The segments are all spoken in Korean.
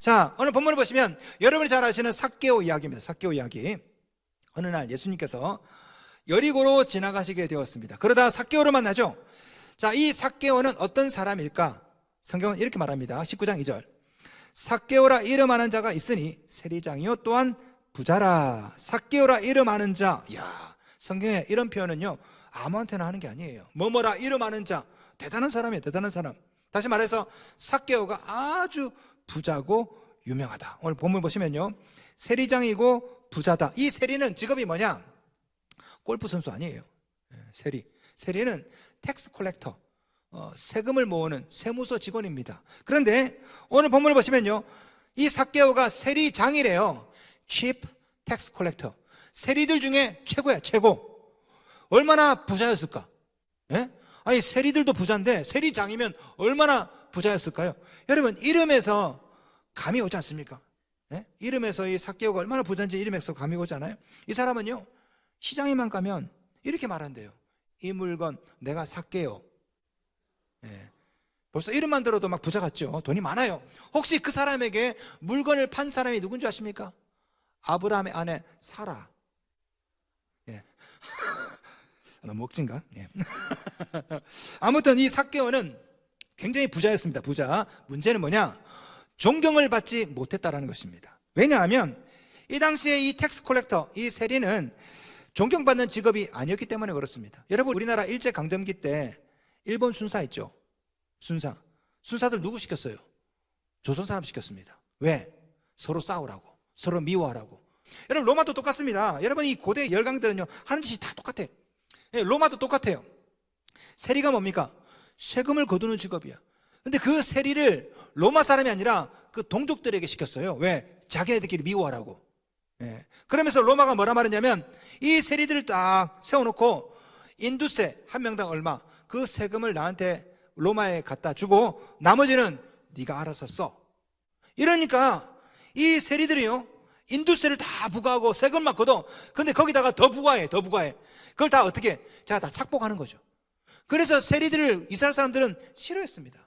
자, 오늘 본문을 보시면 여러분이 잘 아시는 삭개오 이야기입니다. 삭개오 이야기. 어느 날 예수님께서 여리고로 지나가시게 되었습니다. 그러다 삭개오를 만나죠. 자, 이 삭개오는 어떤 사람일까? 성경은 이렇게 말합니다. 19장 2절. 삭개오라 이름하는 자가 있으니 세리장이요 또한 부자라. 삭개오라 이름하는 자. 야, 성경에 이런 표현은요 아무한테나 하는 게 아니에요. 뭐뭐라 이름하는 자. 대단한 사람이에요. 대단한 사람. 다시 말해서 삭개오가 아주 부자고 유명하다. 오늘 본문 보시면요 세리장이고 부자다. 이 세리는 직업이 뭐냐? 골프 선수 아니에요. 세리는 텍스 콜렉터, 세금을 모으는 세무서 직원입니다. 그런데 오늘 본문을 보시면요 이 삭개오가 세리장이래요. Chief Tax Collector. 세리들 중에 최고야, 최고. 얼마나 부자였을까? 예? 아니 세리들도 부자인데 세리장이면 얼마나 부자였을까요? 여러분 이름에서 감이 오지 않습니까? 예? 이름에서 이 삭개오가 얼마나 부자인지 이름에서 감이 오지 않아요? 이 사람은요 시장에만 가면 이렇게 말한대요. 이 물건 내가 삭개오. 예. 벌써 이름만 들어도 막 부자 같죠? 돈이 많아요. 혹시 그 사람에게 물건을 판 사람이 누군지 아십니까? 아브라함의 아내 사라. 예. 너무 억진가? 예. 아무튼 이 삭개오는 굉장히 부자였습니다. 부자. 문제는 뭐냐? 존경을 받지 못했다라는 것입니다. 왜냐하면 이 당시에 이 텍스 콜렉터, 이 세리는 존경받는 직업이 아니었기 때문에 그렇습니다. 여러분 우리나라 일제강점기 때 일본 순사 있죠? 순사들 누구 시켰어요? 조선 사람 시켰습니다. 왜? 서로 싸우라고, 서로 미워하라고. 여러분 로마도 똑같습니다. 여러분 이 고대 열강들은요 하는 짓이 다 똑같아. 예, 로마도 똑같아요. 세리가 뭡니까? 세금을 거두는 직업이야. 근데 그 세리를 로마 사람이 아니라 그 동족들에게 시켰어요. 왜? 자기네들끼리 미워하라고. 예. 그러면서 로마가 뭐라 말했냐면 이 세리들을 딱 세워놓고 인두세 한 명당 얼마, 그 세금을 나한테 로마에 갖다 주고 나머지는 네가 알아서 써. 이러니까 이 세리들이요 인두세를 다 부과하고 세금만 걷어. 근데 거기다가 더 부과해. 그걸 다 어떻게 해? 자, 다 착복하는 거죠. 그래서 세리들을 이스라엘 사람들은 싫어했습니다.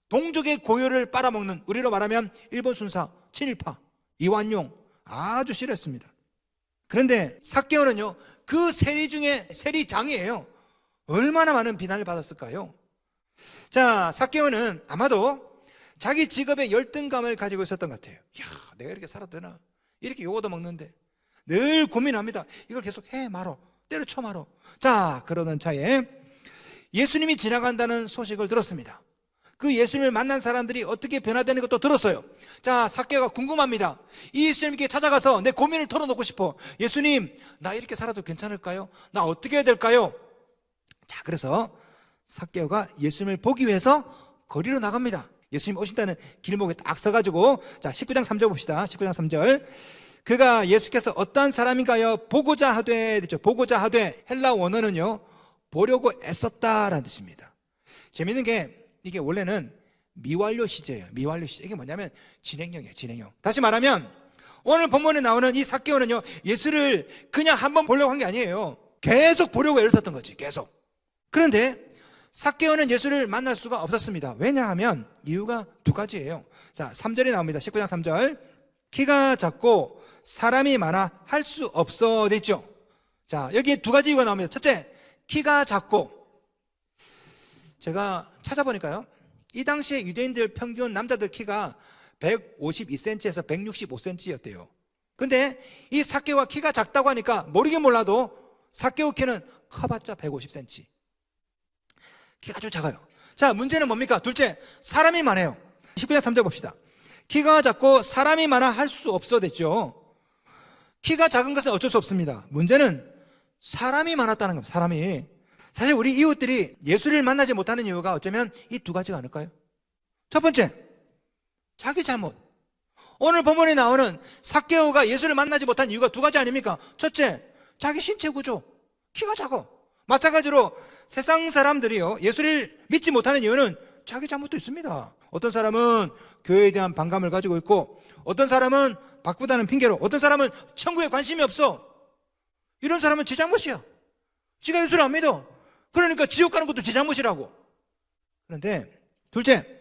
동족의 고유를 빨아먹는, 우리로 말하면 일본 순사, 친일파, 이완용 아주 싫어했습니다. 그런데 삭개오는요 그 세리 중에 세리장이에요. 얼마나 많은 비난을 받았을까요? 자, 삭개오는 아마도 자기 직업에 열등감을 가지고 있었던 것 같아요. 야, 내가 이렇게 살아도 되나? 이렇게 욕 얻어먹는데 늘 고민합니다. 이걸 계속 해 말어, 때려쳐 말어. 자, 그러던 차에 예수님이 지나간다는 소식을 들었습니다. 그 예수님을 만난 사람들이 어떻게 변화되는 것도 들었어요. 자, 삭개오가 궁금합니다. 이 예수님께 찾아가서 내 고민을 털어놓고 싶어. 예수님, 나 이렇게 살아도 괜찮을까요? 나 어떻게 해야 될까요? 자, 그래서 삭개오가 예수님을 보기 위해서 거리로 나갑니다. 예수님 오신다는 길목에 딱 서가지고, 자 19장 3절 봅시다. 19장 3절. 그가 예수께서 어떠한 사람인가요? 보고자 하되, 됐죠? 보고자 하되, 헬라 원어는요 보려고 애썼다라는 뜻입니다. 재밌는 게 이게 원래는 미완료 시제예요. 미완료 시제. 이게 뭐냐면 진행형이에요. 진행형. 다시 말하면 오늘 본문에 나오는 이 삭개오는요 예수를 그냥 한번 보려고 한 게 아니에요. 계속 보려고 애를 썼던 거지. 계속. 그런데 삭개오는 예수를 만날 수가 없었습니다. 왜냐하면 이유가 두 가지예요. 자, 3절이 나옵니다. 19장 3절. 키가 작고 사람이 많아 할 수 없어 됐죠. 자, 여기 두 가지 이유가 나옵니다. 첫째, 키가 작고. 제가 찾아보니까요 이 당시에 유대인들 평균 남자들 키가 152cm에서 165cm였대요. 근데 이 삭개오가 키가 작다고 하니까 모르긴 몰라도 삭개오 키는 커봤자 150cm. 키가 아주 작아요. 자, 문제는 뭡니까? 둘째, 사람이 많아요. 19장 3절 봅시다. 키가 작고 사람이 많아 할 수 없어 됐죠. 키가 작은 것은 어쩔 수 없습니다. 문제는 사람이 많았다는 겁니다. 사람이. 사실 우리 이웃들이 예수를 만나지 못하는 이유가 어쩌면 이 두 가지가 아닐까요? 첫 번째, 자기 잘못. 오늘 본문에 나오는 삭개오가 예수를 만나지 못한 이유가 두 가지 아닙니까? 첫째, 자기 신체 구조, 키가 작아. 마찬가지로 세상 사람들이요 예수를 믿지 못하는 이유는 자기 잘못도 있습니다. 어떤 사람은 교회에 대한 반감을 가지고 있고, 어떤 사람은 바꾸다는 핑계로, 어떤 사람은 천국에 관심이 없어. 이런 사람은 지 잘못이야. 지가 예수를 안 믿어. 그러니까 지옥 가는 것도 제 잘못이라고. 그런데 둘째,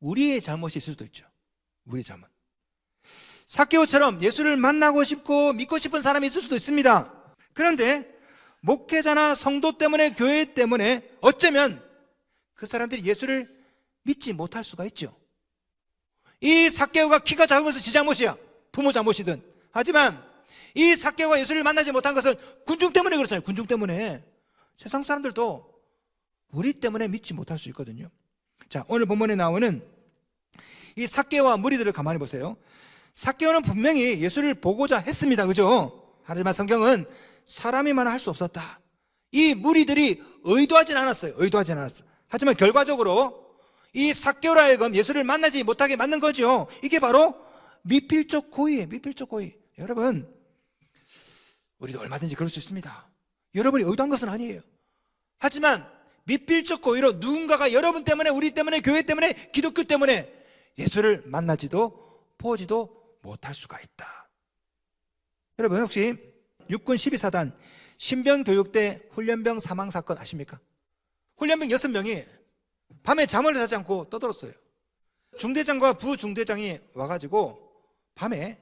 우리의 잘못이 있을 수도 있죠. 우리 잘못. 삭개오처럼 예수를 만나고 싶고 믿고 싶은 사람이 있을 수도 있습니다. 그런데 목회자나 성도 때문에, 교회 때문에 어쩌면 그 사람들이 예수를 믿지 못할 수가 있죠. 이 삭개오가 키가 작은 것은 지 잘못이야. 부모 잘못이든. 하지만 이 삭개오가 예수를 만나지 못한 것은 군중 때문에 그렇잖아요. 군중 때문에. 세상 사람들도 무리 때문에 믿지 못할 수 있거든요. 자, 오늘 본문에 나오는 이 삭개오와 무리들을 가만히 보세요. 삭개오는 분명히 예수를 보고자 했습니다. 그죠? 하지만 성경은 사람이만 할 수 없었다. 이 무리들이 의도하진 않았어요. 의도하진 않았어. 하지만 결과적으로 이 삭개오로 하여금 예수를 만나지 못하게 만든 거죠. 이게 바로 미필적 고의예요. 미필적 고의. 여러분, 우리도 얼마든지 그럴 수 있습니다. 여러분이 의도한 것은 아니에요. 하지만 미필적 고의로 누군가가 여러분 때문에, 우리 때문에, 교회 때문에, 기독교 때문에 예수를 만나지도 보지도 못할 수가 있다. 여러분, 혹시 육군 12사단 신병교육대 훈련병 사망 사건 아십니까? 훈련병 6명이 밤에 잠을 자지 않고 떠들었어요. 중대장과 부중대장이 와가지고 밤에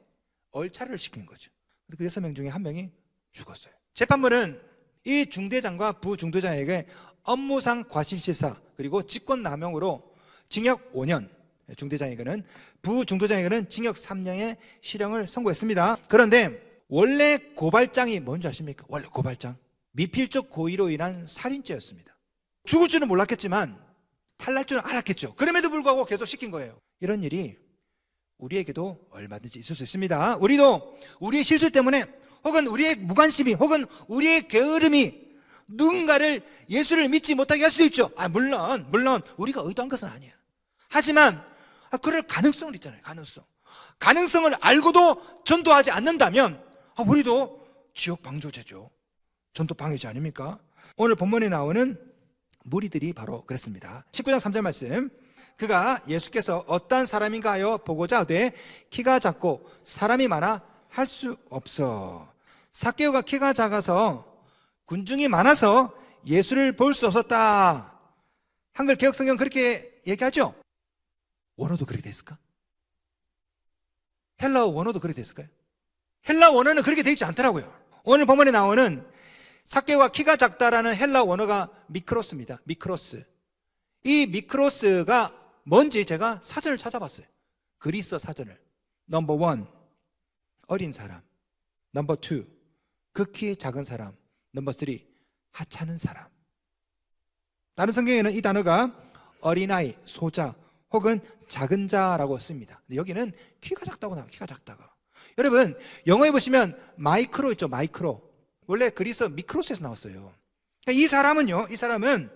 얼차를 시킨 거죠. 그 6명 중에 1명이 죽었어요. 재판부는 이 중대장과 부중대장에게 업무상 과실치사 그리고 직권남용으로 징역 5년, 중대장에게는, 부중대장에게는 징역 3년의 실형을 선고했습니다. 그런데 원래 고발장이 뭔지 아십니까? 원래 고발장, 미필적 고의로 인한 살인죄였습니다. 죽을 줄은 몰랐겠지만 탈날 줄은 알았겠죠. 그럼에도 불구하고 계속 시킨 거예요. 이런 일이 우리에게도 얼마든지 있을 수 있습니다. 우리도 우리의 실수 때문에, 혹은 우리의 무관심이, 혹은 우리의 게으름이 누군가를 예수를 믿지 못하게 할 수도 있죠. 물론 우리가 의도한 것은 아니야. 하지만 그럴 가능성은 있잖아요. 가능성을 알고도 전도하지 않는다면 우리도 지옥 방조제죠. 전도 방해지 아닙니까? 오늘 본문에 나오는 무리들이 바로 그랬습니다. 19장 3절 말씀. 그가 예수께서 어떤 사람인가 하여 보고자 하되 키가 작고 사람이 많아 할 수 없어. 삭개오가 키가 작아서 군중이 많아서 예수를 볼 수 없었다. 한글 개혁성경 그렇게 얘기하죠? 원어도 그렇게 됐을까? 헬라어 원어도 그렇게 됐을까요? 헬라어 원어는 그렇게 되어 있지 않더라고요. 오늘 본문에 나오는 삭개오가 키가 작다라는 헬라어 원어가 미크로스입니다. 미크로스. 이 미크로스가 뭔지 제가 사전을 찾아봤어요. 그리스 사전을. 넘버 1, 어린 사람. 넘버 2, 극히 작은 사람. 넘버 3, 하찮은 사람. 다른 성경에는 이 단어가 어린아이, 소자 혹은 작은 자라고 씁니다. 근데 여기는 키가 작다고 나와요. 키가 작다가. 여러분, 영어에 보시면 마이크로 있죠. 마이크로. 원래 그리스 미크로스에서 나왔어요. 그러니까 이 사람은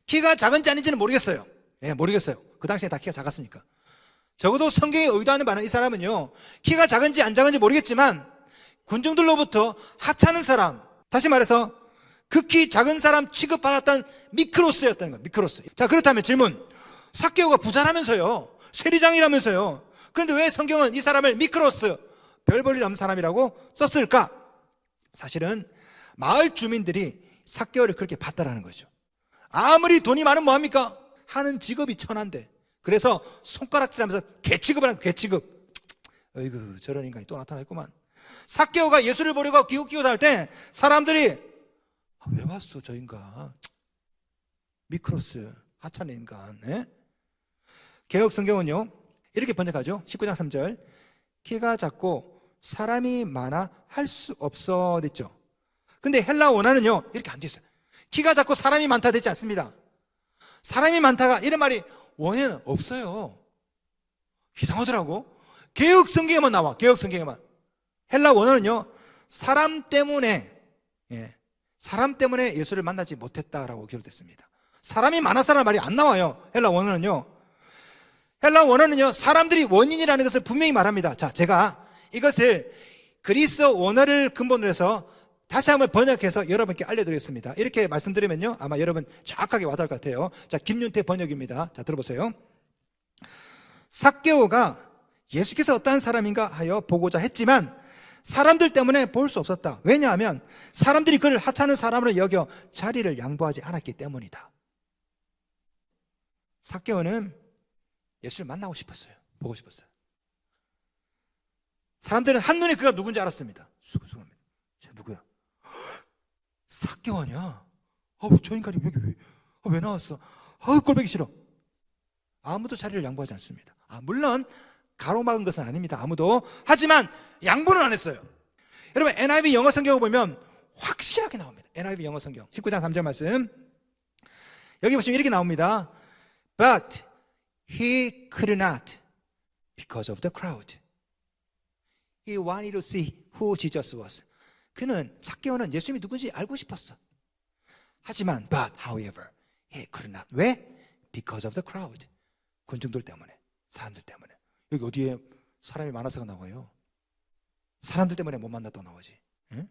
키가 작은지 아닌지는 모르겠어요. 모르겠어요. 그 당시에 다 키가 작았으니까. 적어도 성경이 의도하는 바는 이 사람은요, 키가 작은지 안 작은지 모르겠지만 군중들로부터 하찮은 사람, 다시 말해서 극히 작은 사람 취급받았던 미크로스였다는 거예요. 미크로스. 자, 그렇다면 질문. 삭개오가 부자라면서요, 세리장이라면서요, 그런데 왜 성경은 이 사람을 미크로스, 별 볼 일 없는 사람이라고 썼을까? 사실은 마을 주민들이 삭개오를 그렇게 봤다라는 거죠. 아무리 돈이 많으면 뭐합니까? 하는 직업이 천한데, 그래서 손가락질하면서 개취급을 하는 개취급. 어이구, 저런 인간이 또 나타났구만. 삭개오가 예수를 보려고 기웃기웃 할 때 사람들이 왜 왔어 저 인간, 미크로스, 하찮은 인간. 개혁 성경은요 이렇게 번역하죠. 19장 3절. 키가 작고 사람이 많아 할 수 없어 됐죠. 근데 헬라 원어는요 이렇게 안 돼 있어요. 키가 작고 사람이 많다 되지 않습니다. 사람이 많다가 이런 말이 원어에는 없어요. 이상하더라고. 개혁 성경에만 나와. 개혁 성경에만. 헬라 원어는요 사람 때문에 예수를 만나지 못했다라고 기록됐습니다. 사람이 많아서라는 말이 안 나와요. 헬라 원어는요 사람들이 원인이라는 것을 분명히 말합니다. 자, 제가 이것을 그리스 원어를 근본으로 해서 다시 한번 번역해서 여러분께 알려드리겠습니다. 이렇게 말씀드리면요 아마 여러분 정확하게 와닿을 것 같아요. 자, 김윤태 번역입니다. 자, 들어보세요. 삭개오가 예수께서 어떠한 사람인가 하여 보고자 했지만 사람들 때문에 볼 수 없었다. 왜냐하면 사람들이 그를 하찮은 사람으로 여겨 자리를 양보하지 않았기 때문이다. 삭개오는 예수를 만나고 싶었어요. 보고 싶었어요. 사람들은 한눈에 그가 누군지 알았습니다. 수고수고합니다. 쟤 누구야? 삭개오 아니야? 저 인간이 여기 왜 나왔어? 꼴보기 싫어. 아무도 자리를 양보하지 않습니다. 물론 가로막은 것은 아닙니다. 아무도. 하지만 양보는 안 했어요. 여러분 NIV 영어 성경을 보면 확실하게 나옵니다. NIV 영어 성경 19장 3절 말씀, 여기 보시면 이렇게 나옵니다. But he could not because of the crowd. He wanted to see who Jesus was. 그는 삭개오는 예수님이 누군지 알고 싶었어. 하지만 but however he could not. 왜? Because of the crowd. 군중들 때문에, 사람들 때문에. 여기 어디에 사람이 많아서가 나와요? 사람들 때문에 못 만났다고 나오지. 응?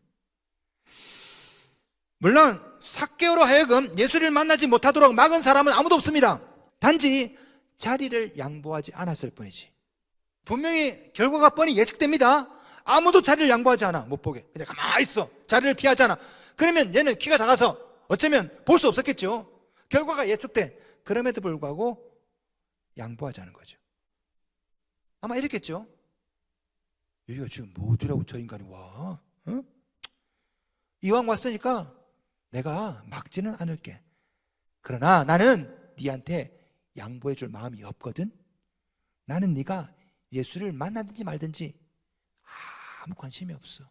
물론 삭개오로 하여금 예수를 만나지 못하도록 막은 사람은 아무도 없습니다. 단지 자리를 양보하지 않았을 뿐이지. 분명히 결과가 뻔히 예측됩니다. 아무도 자리를 양보하지 않아. 못 보게 그냥 가만히 있어. 자리를 피하잖아. 그러면 얘는 키가 작아서 어쩌면 볼 수 없었겠죠. 결과가 예측돼. 그럼에도 불구하고 양보하지 않은 거죠. 아마 이랬겠죠. 여기가 지금 뭐 어디라고 저 인간이 와? 응? 이왕 왔으니까 내가 막지는 않을게. 그러나 나는 네한테 양보해 줄 마음이 없거든. 나는 네가 예수를 만나든지 말든지 아무 관심이 없어.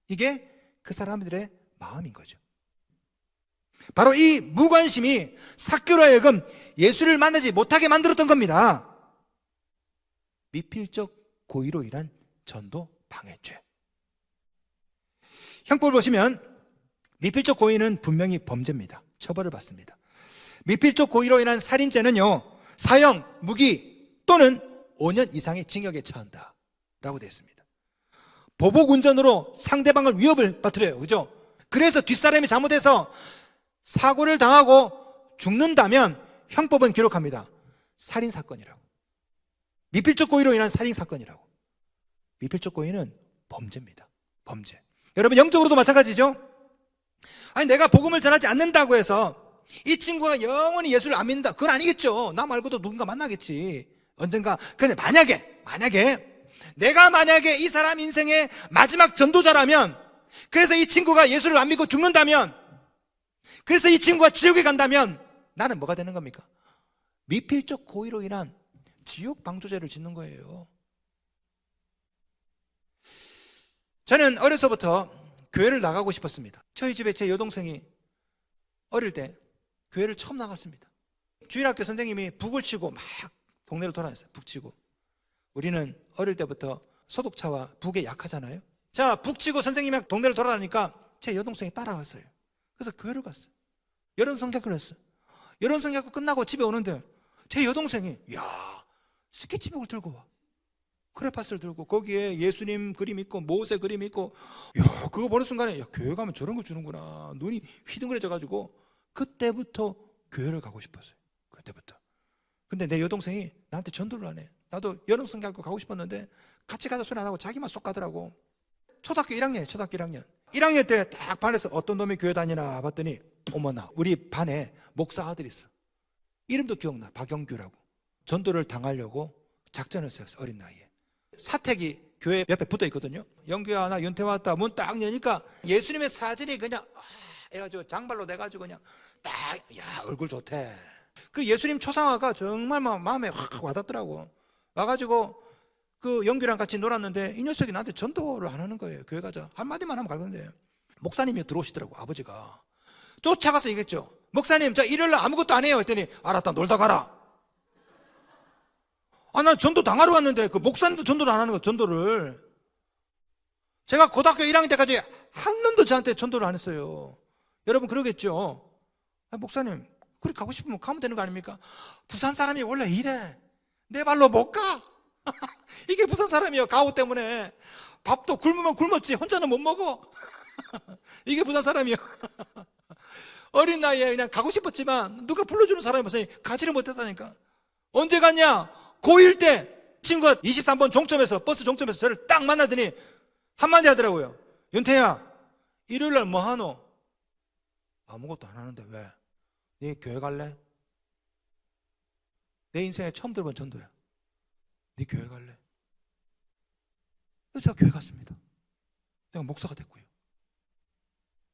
이게 그 사람들의 마음인 거죠. 바로 이 무관심이 삭개오로 하여금 예수를 만나지 못하게 만들었던 겁니다. 미필적 고의로 인한 전도 방해죄. 형법을 보시면 미필적 고의는 분명히 범죄입니다. 처벌을 받습니다. 미필적 고의로 인한 살인죄는요, 사형, 무기 또는 5년 이상의 징역에 처한다 라고 되어 있습니다. 보복운전으로 상대방을 위협을 빠뜨려요. 그죠? 그래서 뒷사람이 잘못해서 사고를 당하고 죽는다면 형법은 기록합니다. 살인사건이라고. 미필적 고의로 인한 살인사건이라고. 미필적 고의는 범죄입니다. 범죄. 여러분 영적으로도 마찬가지죠. 아니 내가 복음을 전하지 않는다고 해서 이 친구가 영원히 예수를 안 믿는다, 그건 아니겠죠. 나 말고도 누군가 만나겠지 언젠가. 근데 만약에 내가 만약에 이 사람 인생의 마지막 전도자라면, 그래서 이 친구가 예수를 안 믿고 죽는다면, 그래서 이 친구가 지옥에 간다면 나는 뭐가 되는 겁니까? 미필적 고의로 인한 지옥 방조죄를 짓는 거예요. 저는 어려서부터 교회를 나가고 싶었습니다. 저희 집에 제 여동생이 어릴 때 교회를 처음 나갔습니다. 주일학교 선생님이 북을 치고 막 동네를 돌아다녔어요. 북 치고. 우리는 어릴 때부터 소독차와 북에 약하잖아요. 자, 북 치고 선생님이 동네를 돌아다니까 제 여동생이 따라갔어요. 그래서 교회를 갔어요. 여론 성격을 했어요. 여론 성격 끝나고 집에 오는데 제 여동생이 스케치북을 들고 와. 크레파스를 들고 거기에 예수님 그림 있고 모세 그림 있고, 그거 보는 순간에 교회 가면 저런 거 주는구나. 눈이 휘둥그레져 가지고 그때부터 교회를 가고 싶었어요. 그때부터. 근데 내 여동생이 나한테 전도를 안 해. 나도 여론 성경학교 가고 싶었는데 같이 가자 소리 안 하고 자기만 쏙 가더라고. 초등학교 1학년이에요. 초등학교 1학년. 1학년 때 딱 반에서 어떤 놈이 교회 다니나 봤더니 어머나, 우리 반에 목사 아들이 있어. 이름도 기억나. 박영규라고. 전도를 당하려고 작전을 세웠어요. 어린 나이에. 사택이 교회 옆에 붙어 있거든요. 영규야 나 윤태 왔다. 문 딱 여니까 예수님의 사진이 그냥 해가지고 장발로 돼가지고 그냥 딱 얼굴 좋대. 그 예수님 초상화가 정말 마음에 확 와닿더라고. 와가지고 그 영규랑 같이 놀았는데 이 녀석이 나한테 전도를 안 하는 거예요. 교회 가자 한마디만 하면 가는데 목사님이 들어오시더라고. 아버지가 쫓아가서 얘기했죠. 목사님 저 일요일날 아무것도 안 해요 했더니 알았다 놀다 가라. 난 전도 당하러 왔는데 그 목사님도 전도를 안 하는 거예요. 전도를. 제가 고등학교 1학년 때까지 한 놈도 저한테 전도를 안 했어요. 여러분 그러겠죠. 목사님 그렇게 가고 싶으면 가면 되는 거 아닙니까? 부산 사람이 원래 이래. 내 발로 못 가. 이게 부산 사람이에요. 가오 때문에. 밥도 굶으면 굶었지 혼자는 못 먹어. 이게 부산 사람이에요. 어린 나이에 그냥 가고 싶었지만 누가 불러주는 사람이 없으니 가지를 못했다니까. 언제 갔냐? 고1 때 친구가 23번 종점에서 버스 종점에서 저를 딱 만나더니 한마디 하더라고요. 윤태야 일요일날 뭐 하노? 아무것도 안 하는데 왜? 네 교회 갈래? 내 인생에 처음 들어본 전도야. 네 교회 갈래? 그래서 제가 교회 갔습니다. 내가 목사가 됐고요.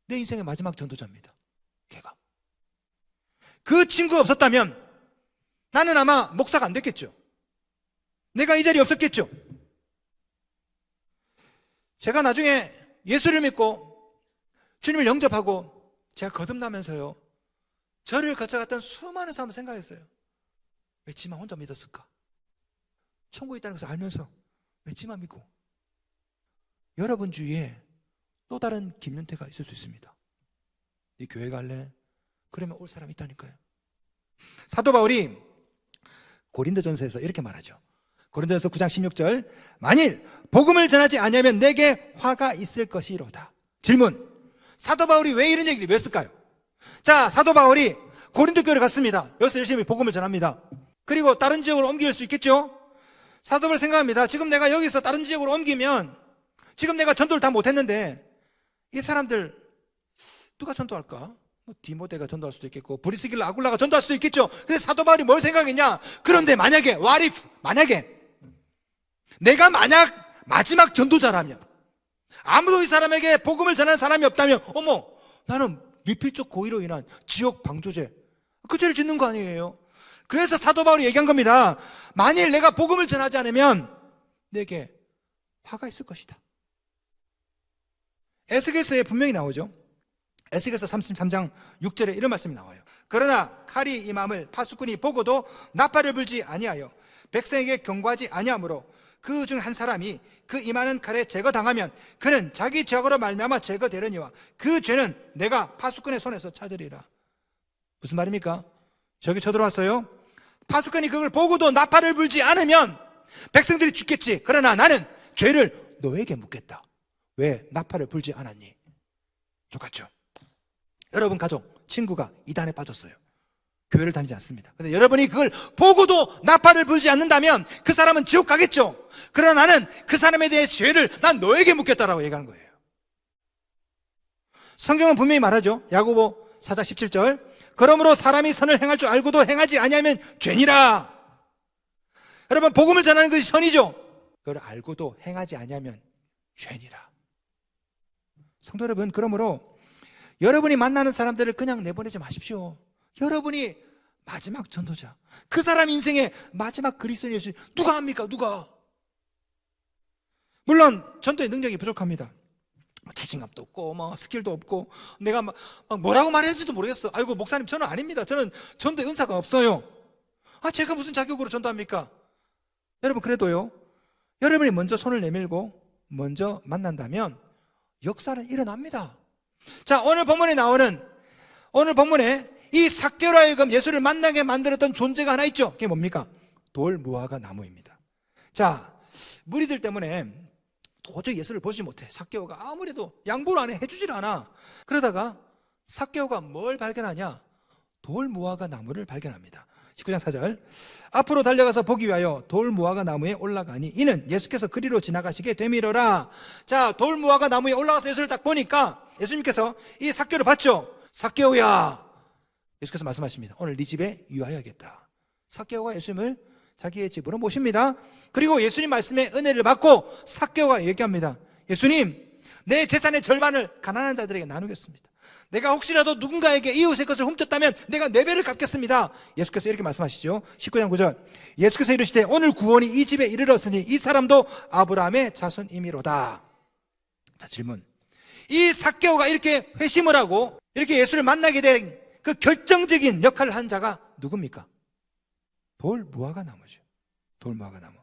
내 인생의 마지막 전도자입니다. 걔가. 그 친구가 없었다면 나는 아마 목사가 안 됐겠죠. 내가 이 자리에 없었겠죠. 제가 나중에 예수를 믿고 주님을 영접하고 제가 거듭나면서요, 저를 거쳐갔던 수많은 사람을 생각했어요. 왜 지만 혼자 믿었을까? 천국에 있다는 것을 알면서 왜 지만 믿고? 여러분 주위에 또 다른 김윤태가 있을 수 있습니다. 네 교회 갈래? 그러면 올 사람이 있다니까요. 사도 바울이 고린도전서에서 이렇게 말하죠. 고린도전서 9장 16절, 만일 복음을 전하지 아니하면 내게 화가 있을 것이로다. 질문, 사도 바울이 왜 이런 얘기를 왜 했을까요? 자, 사도 바울이 고린도 교회를 갔습니다. 여기서 열심히 복음을 전합니다. 그리고 다른 지역으로 옮길 수 있겠죠? 사도 바울 생각합니다. 지금 내가 여기서 다른 지역으로 옮기면 지금 내가 전도를 다 못했는데 이 사람들 누가 전도할까? 뭐 디모데가 전도할 수도 있겠고 브리스길라 아굴라가 전도할 수도 있겠죠. 근데 사도 바울이 뭘 생각했냐? 그런데 만약에 what if, 만약에 내가 만약 마지막 전도자라면, 아무도 이 사람에게 복음을 전하는 사람이 없다면, 어머, 나는 미필적 고의로 인한 지옥 방조제, 그 죄를 짓는 거 아니에요? 그래서 사도 바울이 얘기한 겁니다. 만일 내가 복음을 전하지 않으면 내게 화가 있을 것이다. 에스겔서에 분명히 나오죠. 에스겔서 33장 6절에 이런 말씀이 나와요. 그러나 칼이 임함을 파수꾼이 보고도 나팔을 불지 아니하여 백성에게 경고하지 아니하므로 그 중 한 사람이 그 임하는 칼에 제거당하면 그는 자기 죄악으로 말미암아 제거되려니와 그 죄는 내가 파수꾼의 손에서 찾으리라. 무슨 말입니까? 저기 쳐들어왔어요. 파수꾼이 그걸 보고도 나팔을 불지 않으면 백성들이 죽겠지. 그러나 나는 죄를 너에게 묻겠다. 왜 나팔을 불지 않았니? 똑같죠. 여러분 가족, 친구가 이단에 빠졌어요. 교회를 다니지 않습니다. 근데 여러분이 그걸 보고도 나팔을 불지 않는다면 그 사람은 지옥 가겠죠. 그러나 나는 그 사람에 대해 죄를 난 너에게 묻겠다라고 얘기하는 거예요. 성경은 분명히 말하죠. 야고보 4장 17절, 그러므로 사람이 선을 행할 줄 알고도 행하지 아니하면 죄니라. 여러분, 복음을 전하는 것이 선이죠. 그걸 알고도 행하지 아니하면 죄니라. 성도 여러분, 그러므로 여러분이 만나는 사람들을 그냥 내보내지 마십시오. 여러분이 마지막 전도자, 그 사람 인생의 마지막 그리스도인 예수 누가 합니까? 누가? 물론 전도의 능력이 부족합니다. 자신감도 없고 뭐 스킬도 없고 내가 막 뭐라고 말해야 할지도 모르겠어. 아이고 목사님, 저는 아닙니다. 저는 전도의 은사가 없어요. 제가 무슨 자격으로 전도합니까? 여러분, 그래도요, 여러분이 먼저 손을 내밀고 먼저 만난다면 역사는 일어납니다. 자, 오늘 본문에 이 삭개오로 하여금 예수를 만나게 만들었던 존재가 하나 있죠. 그게 뭡니까? 돌 무화과 나무입니다. 자, 무리들 때문에 도저히 예수를 보지 못해. 삭개오가 아무래도 양보를 안 해, 해주질 않아. 그러다가 삭개오가 뭘 발견하냐? 돌 무화과 나무를 발견합니다. 19장 4절, 앞으로 달려가서 보기 위하여 돌 무화과 나무에 올라가니 이는 예수께서 그리로 지나가시게 되미러라. 자, 돌 무화과 나무에 올라가서 예수를 딱 보니까 예수님께서 이 삭개오를 봤죠. 삭개오야, 예수께서 말씀하십니다. 오늘 네 집에 유하여야겠다. 삭개오가 예수님을 자기의 집으로 모십니다. 그리고 예수님 말씀에 은혜를 받고 삭개오가 얘기합니다. 예수님, 내 재산의 절반을 가난한 자들에게 나누겠습니다. 내가 혹시라도 누군가에게 이웃의 것을 훔쳤다면 내가 4배를 갚겠습니다. 예수께서 이렇게 말씀하시죠. 19장 9절, 예수께서 이르시되 오늘 구원이 이 집에 이르렀으니 이 사람도 아브라함의 자손이미로다. 자, 질문, 이 삭개오가 이렇게 회심을 하고 이렇게 예수를 만나게 된 그 결정적인 역할을 한 자가 누굽니까? 돌 무화과 나무죠. 돌 무화과 나무.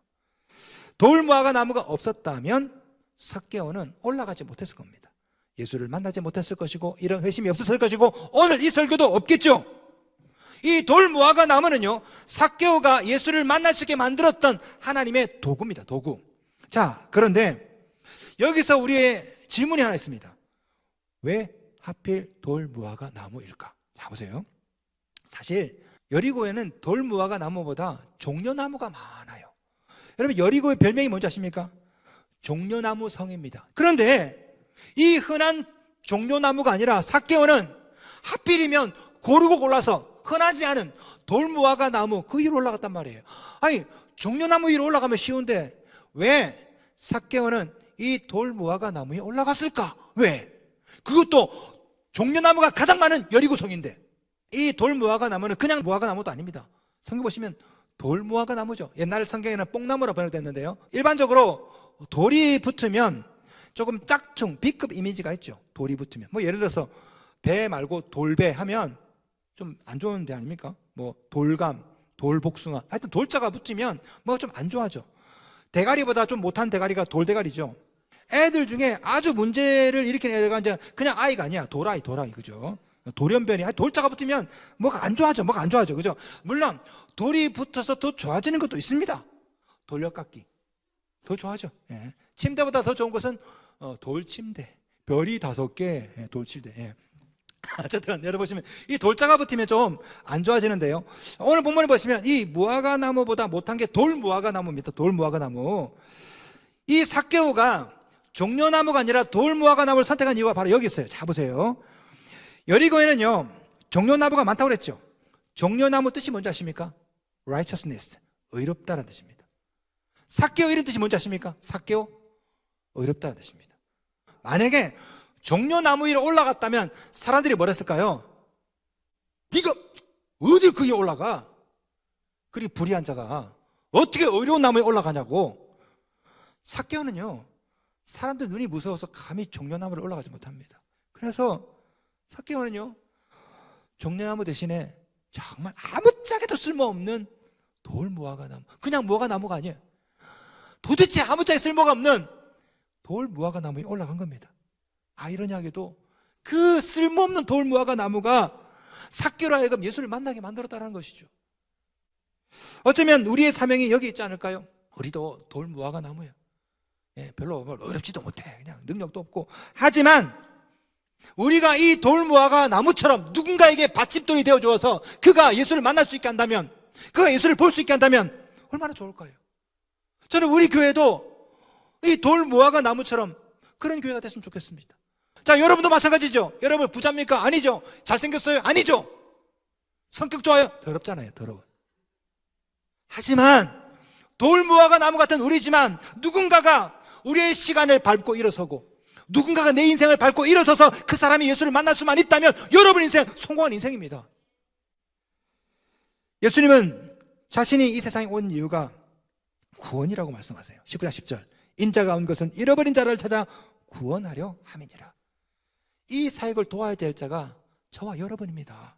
돌 무화과 나무가 없었다면 삭개오는 올라가지 못했을 겁니다. 예수를 만나지 못했을 것이고 이런 회심이 없었을 것이고 오늘 이 설교도 없겠죠. 이 돌 무화과 나무는요, 삭개오가 예수를 만날 수 있게 만들었던 하나님의 도구입니다. 도구. 자, 그런데 여기서 우리의 질문이 하나 있습니다. 왜 하필 돌 무화과 나무일까? 자, 보세요. 사실 여리고에는 돌 무화과 나무보다 종려나무가 많아요. 여러분, 여리고의 별명이 뭔지 아십니까? 종려나무 성입니다. 그런데 이 흔한 종려나무가 아니라 삭개오는 하필이면 고르고 골라서 흔하지 않은 돌 무화과 나무 그 위로 올라갔단 말이에요. 아니, 종려나무 위로 올라가면 쉬운데 왜 삭개오는 이 돌 무화과 나무 위에 올라갔을까? 왜? 그것도 종려나무가 가장 많은 여리고성인데. 이 돌 무화과 나무는 그냥 무화과 나무도 아닙니다. 성경 보시면 돌 무화과 나무죠. 옛날 성경에는 뽕나무라 번역됐는데요, 일반적으로 돌이 붙으면 조금 짝퉁 B급 이미지가 있죠. 돌이 붙으면 뭐 예를 들어서 배 말고 돌배 하면 좀 안 좋은 데 아닙니까? 뭐 돌감, 돌복숭아, 하여튼 돌자가 붙으면 뭐 좀 안 좋아하죠. 대가리보다 좀 못한 대가리가 돌대가리죠. 애들 중에 아주 문제를 일으키는 애가 이제 그냥 아이가 아니야. 돌아이, 그죠? 돌연변이, 돌자가 붙으면 뭐가 안 좋아져, 그죠? 물론 돌이 붙어서 더 좋아지는 것도 있습니다. 돌려깎기 더 좋아져. 예. 침대보다 더 좋은 것은 돌침대, 별이 5개, 예, 돌침대. 예. 어쨌든 여러분 보시면 이 돌자가 붙으면 좀 안 좋아지는데요, 오늘 본문에 보시면 이 무화과 나무보다 못한 게 돌 무화과 나무입니다. 돌 무화과 나무. 이 삭개오가 종려나무가 아니라 돌 무화과 나무를 선택한 이유가 바로 여기 있어요. 자 보세요. 여리고에는요 종려나무가 많다고 그랬죠. 종려나무 뜻이 뭔지 아십니까? righteousness, 의롭다라는 뜻입니다. 삭개오 이런 뜻이 뭔지 아십니까? 삭개오, 의롭다는 뜻입니다. 만약에 종려나무 위로 올라갔다면 사람들이 뭐라 했을까요? 네가 어딜 거기에 올라가? 그리 불의한 자가 어떻게 의로운 나무에 올라가냐고. 삭개오는요 사람들 눈이 무서워서 감히 종려나무를 올라가지 못합니다. 그래서 삭개오는요 종려나무 대신에 정말 아무짝에도 쓸모없는 돌 무화과 나무, 그냥 무화과 나무가 아니에요. 도대체 아무짝에 쓸모가 없는 돌 무화과 나무에 올라간 겁니다. 아이러니하게도 그 쓸모없는 돌 무화과 나무가 삭개오로 하여금 예수를 만나게 만들었다는 것이죠. 어쩌면 우리의 사명이 여기 있지 않을까요? 우리도 돌 무화과 나무예요. 예, 별로 어렵지도 못해, 그냥 능력도 없고. 하지만 우리가 이 돌 무화과 나무처럼 누군가에게 받침돌이 되어 주어서 그가 예수를 만날 수 있게 한다면, 그가 예수를 볼 수 있게 한다면 얼마나 좋을까요? 저는 우리 교회도 이 돌 무화과 나무처럼 그런 교회가 됐으면 좋겠습니다. 자, 여러분도 마찬가지죠. 여러분 부자입니까? 아니죠. 잘생겼어요? 아니죠. 성격 좋아요? 더럽잖아요, 더러워. 하지만 돌 무화과 나무 같은 우리지만 누군가가 우리의 시간을 밟고 일어서고 누군가가 내 인생을 밟고 일어서서 그 사람이 예수를 만날 수만 있다면 여러분 인생 성공한 인생입니다. 예수님은 자신이 이 세상에 온 이유가 구원이라고 말씀하세요. 19장 10절, 인자가 온 것은 잃어버린 자를 찾아 구원하려 함이니라. 이 사역을 도와야 될 자가 저와 여러분입니다.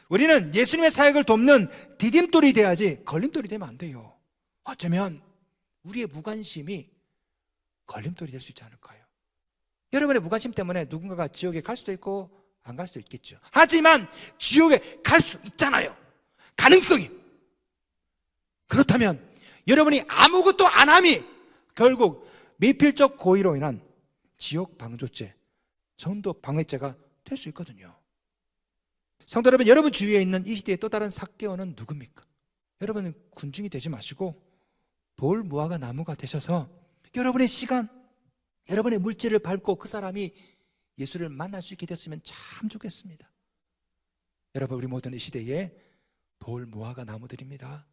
우리는 예수님의 사역을 돕는 디딤돌이 돼야지 걸림돌이 되면 안 돼요. 어쩌면 우리의 무관심이 걸림돌이 될 수 있지 않을까요? 여러분의 무관심 때문에 누군가가 지옥에 갈 수도 있고 안 갈 수도 있겠죠. 하지만 지옥에 갈 수 있잖아요. 가능성이. 그렇다면 여러분이 아무것도 안 함이 결국 미필적 고의로 인한 지옥 방조죄, 전도 방해죄가 될 수 있거든요. 성도 여러분, 여러분 주위에 있는 이 시대의 또 다른 삭개오는 누굽니까? 여러분은 군중이 되지 마시고 돌 무화과 나무가 되셔서 여러분의 시간, 여러분의 물질을 밟고 그 사람이 예수를 만날 수 있게 됐으면 참 좋겠습니다. 여러분, 우리 모든 이 시대에 돌 무화과 나무들입니다.